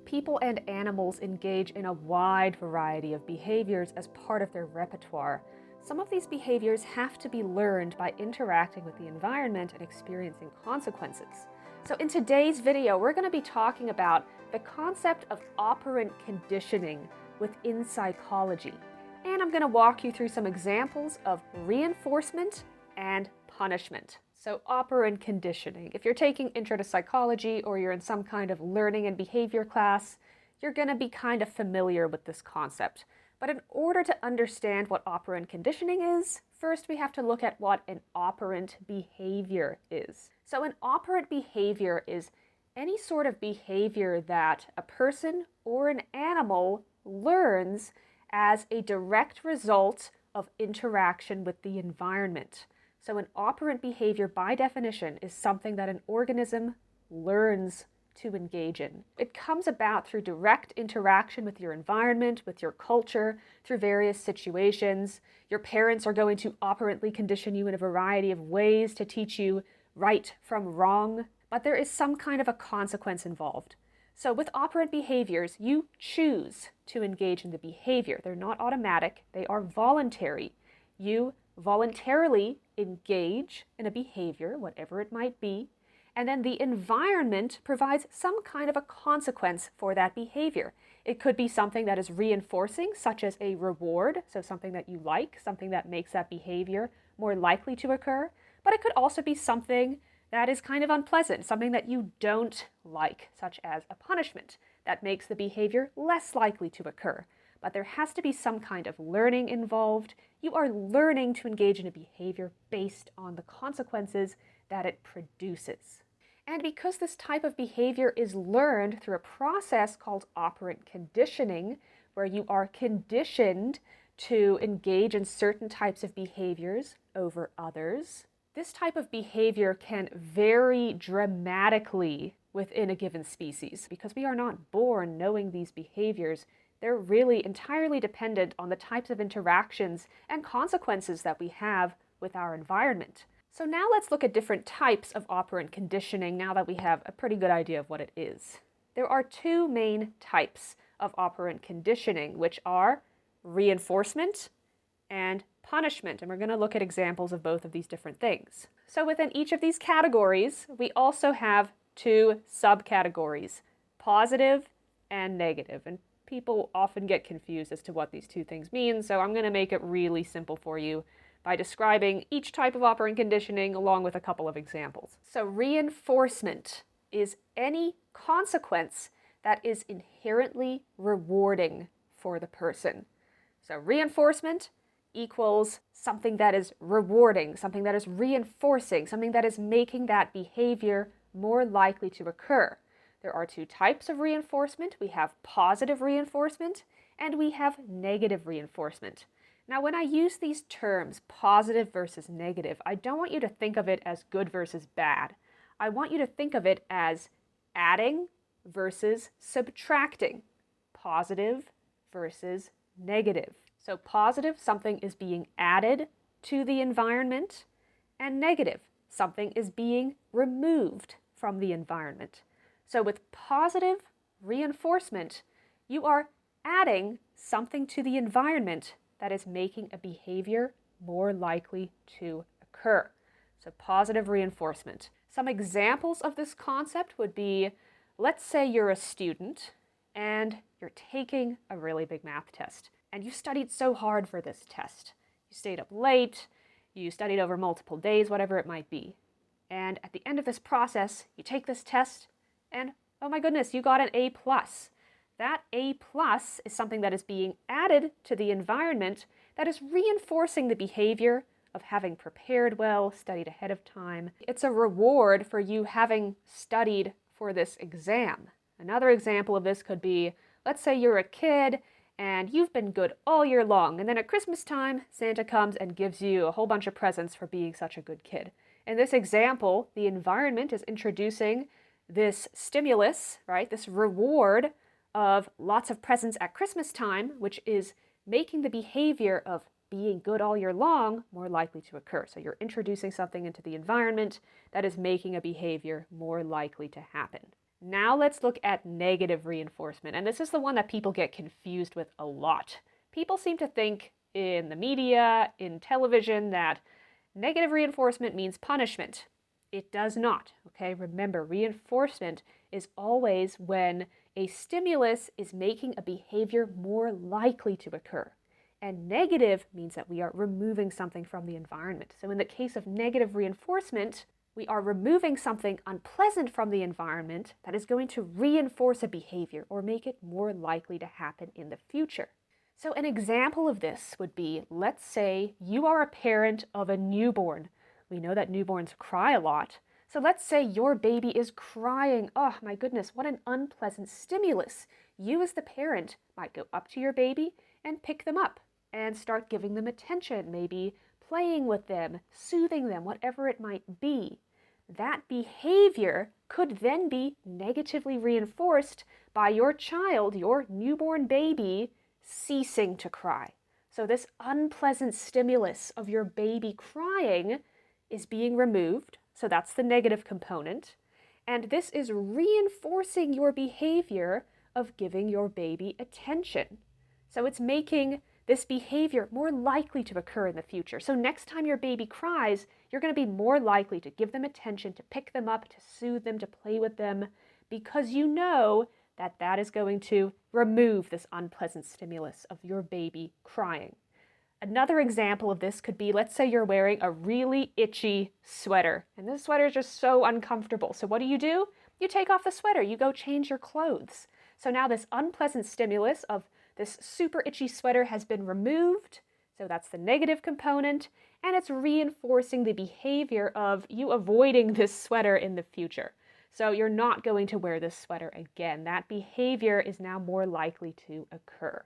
People and animals engage in a wide variety of behaviors as part of their repertoire. Some of these behaviors have to be learned by interacting with the environment and experiencing consequences. So in today's video, we're going to be talking about the concept of operant conditioning within psychology. And I'm going to walk you through some examples of reinforcement and punishment. So operant conditioning. If you're taking Intro to Psychology or you're in some kind of learning and behavior class, you're going to be kind of familiar with this concept. But in order to understand what operant conditioning is, first we have to look at what an operant behavior is. So an operant behavior is any sort of behavior that a person or an animal learns as a direct result of interaction with the environment. So an operant behavior, by definition, is something that an organism learns to engage in. It comes about through direct interaction with your environment, with your culture, through various situations. Your parents are going to operantly condition you in a variety of ways to teach you right from wrong, but there is some kind of a consequence involved. So with operant behaviors, you choose to engage in the behavior. They're not automatic, they are voluntary. You voluntarily engage in a behavior, whatever it might be, and then the environment provides some kind of a consequence for that behavior. It could be something that is reinforcing, such as a reward, so something that you like, something that makes that behavior more likely to occur, but it could also be something that is kind of unpleasant, something that you don't like, such as a punishment that makes the behavior less likely to occur. But there has to be some kind of learning involved. You are learning to engage in a behavior based on the consequences that it produces. And because this type of behavior is learned through a process called operant conditioning, where you are conditioned to engage in certain types of behaviors over others, this type of behavior can vary dramatically within a given species. Because we are not born knowing these behaviors, they're really entirely dependent on the types of interactions and consequences that we have with our environment. So now let's look at different types of operant conditioning now that we have a pretty good idea of what it is. There are two main types of operant conditioning, which are reinforcement and punishment. And we're going to look at examples of both of these different things. So within each of these categories, we also have two subcategories, positive and negative. And people often get confused as to what these two things mean, so I'm going to make it really simple for you by describing each type of operant conditioning along with a couple of examples. So reinforcement is any consequence that is inherently rewarding for the person. So reinforcement equals something that is rewarding, something that is reinforcing, something that is making that behavior more likely to occur. There are two types of reinforcement. We have positive reinforcement and we have negative reinforcement. Now, when I use these terms, positive versus negative, I don't want you to think of it as good versus bad. I want you to think of it as adding versus subtracting, positive versus negative. So positive, something is being added to the environment, and negative, something is being removed from the environment. So with positive reinforcement, you are adding something to the environment that is making a behavior more likely to occur. So positive reinforcement. Some examples of this concept would be, let's say you're a student and you're taking a really big math test and you studied so hard for this test. You stayed up late, you studied over multiple days, whatever it might be. And at the end of this process, you take this test and, oh my goodness, you got an A+. That A+ is something that is being added to the environment that is reinforcing the behavior of having prepared well, studied ahead of time. It's a reward for you having studied for this exam. Another example of this could be, let's say you're a kid and you've been good all year long, and then at Christmas time, Santa comes and gives you a whole bunch of presents for being such a good kid. In this example, the environment is introducing this stimulus, right, this reward of lots of presents at Christmas time, which is making the behavior of being good all year long more likely to occur. So you're introducing something into the environment that is making a behavior more likely to happen. Now let's look at negative reinforcement, and this is the one that people get confused with a lot. People seem to think in the media, in television, that negative reinforcement means punishment. It does not, okay? Remember, reinforcement is always when a stimulus is making a behavior more likely to occur. And negative means that we are removing something from the environment. So in the case of negative reinforcement, we are removing something unpleasant from the environment that is going to reinforce a behavior or make it more likely to happen in the future. So an example of this would be, let's say you are a parent of a newborn. We know that newborns cry a lot. So let's say your baby is crying. Oh my goodness, what an unpleasant stimulus. You as the parent might go up to your baby and pick them up and start giving them attention, maybe playing with them, soothing them, whatever it might be. That behavior could then be negatively reinforced by your child, your newborn baby, ceasing to cry. So this unpleasant stimulus of your baby crying is being removed. So that's the negative component. And this is reinforcing your behavior of giving your baby attention. So it's making this behavior more likely to occur in the future. So next time your baby cries, you're going to be more likely to give them attention, to pick them up, to soothe them, to play with them, because you know that that is going to remove this unpleasant stimulus of your baby crying. Another example of this could be, let's say you're wearing a really itchy sweater, and this sweater is just so uncomfortable. So what do? You take off the sweater, you go change your clothes. So now this unpleasant stimulus of this super itchy sweater has been removed, so that's the negative component, and it's reinforcing the behavior of you avoiding this sweater in the future. So you're not going to wear this sweater again. That behavior is now more likely to occur.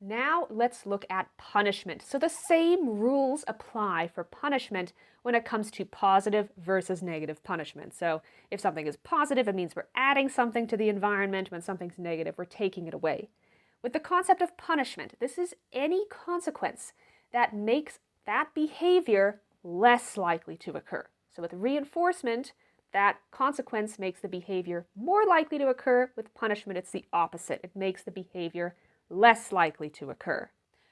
Now let's look at punishment. So the same rules apply for punishment when it comes to positive versus negative punishment. So if something is positive, it means we're adding something to the environment. When something's negative, we're taking it away. With the concept of punishment, this is any consequence that makes that behavior less likely to occur. So with reinforcement, that consequence makes the behavior more likely to occur. With punishment, it's the opposite. It makes the behavior less likely to occur.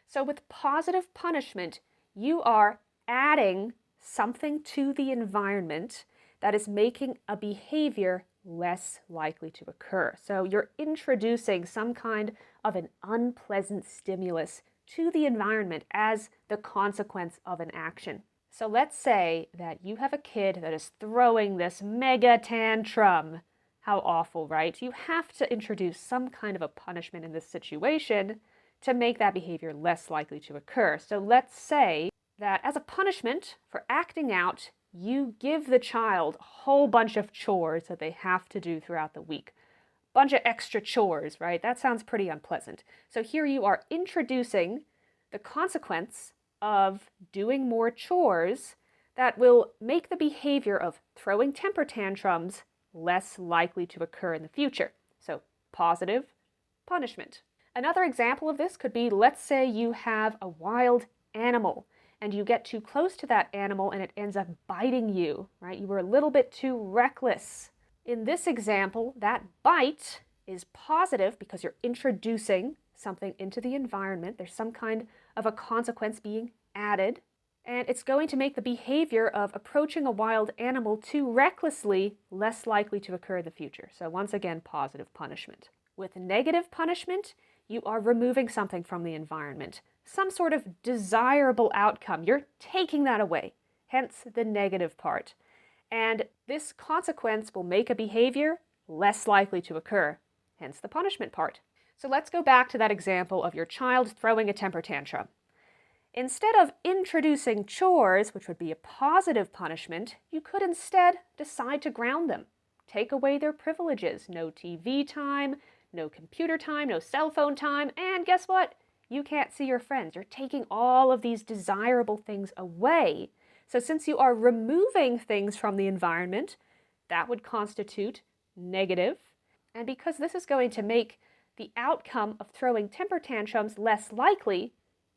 So with positive punishment, you are adding something to the environment that is making a behavior less likely to occur. So you're introducing some kind of an unpleasant stimulus to the environment as the consequence of an action. So let's say that you have a kid that is throwing this mega tantrum. How awful, right? You have to introduce some kind of a punishment in this situation to make that behavior less likely to occur. So let's say that as a punishment for acting out, you give the child a whole bunch of chores that they have to do throughout the week. Bunch of extra chores, right? That sounds pretty unpleasant. So here you are introducing the consequence of doing more chores that will make the behavior of throwing temper tantrums less likely to occur in the future. So positive punishment. Another example of this could be, let's say you have a wild animal and you get too close to that animal and it ends up biting you, right? You were a little bit too reckless. In this example, that bite is positive because you're introducing something into the environment. There's some kind of a consequence being added, and it's going to make the behavior of approaching a wild animal too recklessly less likely to occur in the future. So once again, positive punishment. With negative punishment, you are removing something from the environment, some sort of desirable outcome. You're taking that away, hence the negative part. And this consequence will make a behavior less likely to occur, hence the punishment part. So let's go back to that example of your child throwing a temper tantrum. Instead of introducing chores, which would be a positive punishment, you could instead decide to ground them. Take away their privileges. No TV time, no computer time, no cell phone time, and guess what? You can't see your friends. You're taking all of these desirable things away. So since you are removing things from the environment, that would constitute negative. And because this is going to make the outcome of throwing temper tantrums less likely,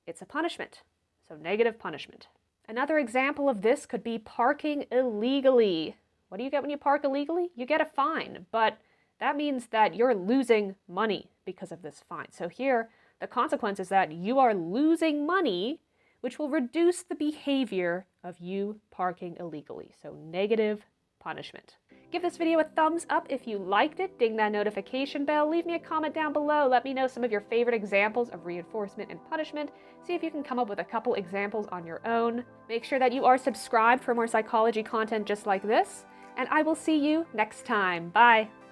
it's a punishment. So negative punishment. Another example of this could be parking illegally. What do you get when you park illegally? You get a fine, but that means that you're losing money because of this fine. So here, the consequence is that you are losing money, which will reduce the behavior of you parking illegally. So negative punishment. Give this video a thumbs up if you liked it, ding that notification bell, leave me a comment down below, let me know some of your favorite examples of reinforcement and punishment, see if you can come up with a couple examples on your own. Make sure that you are subscribed for more psychology content just like this, and I will see you next time. Bye!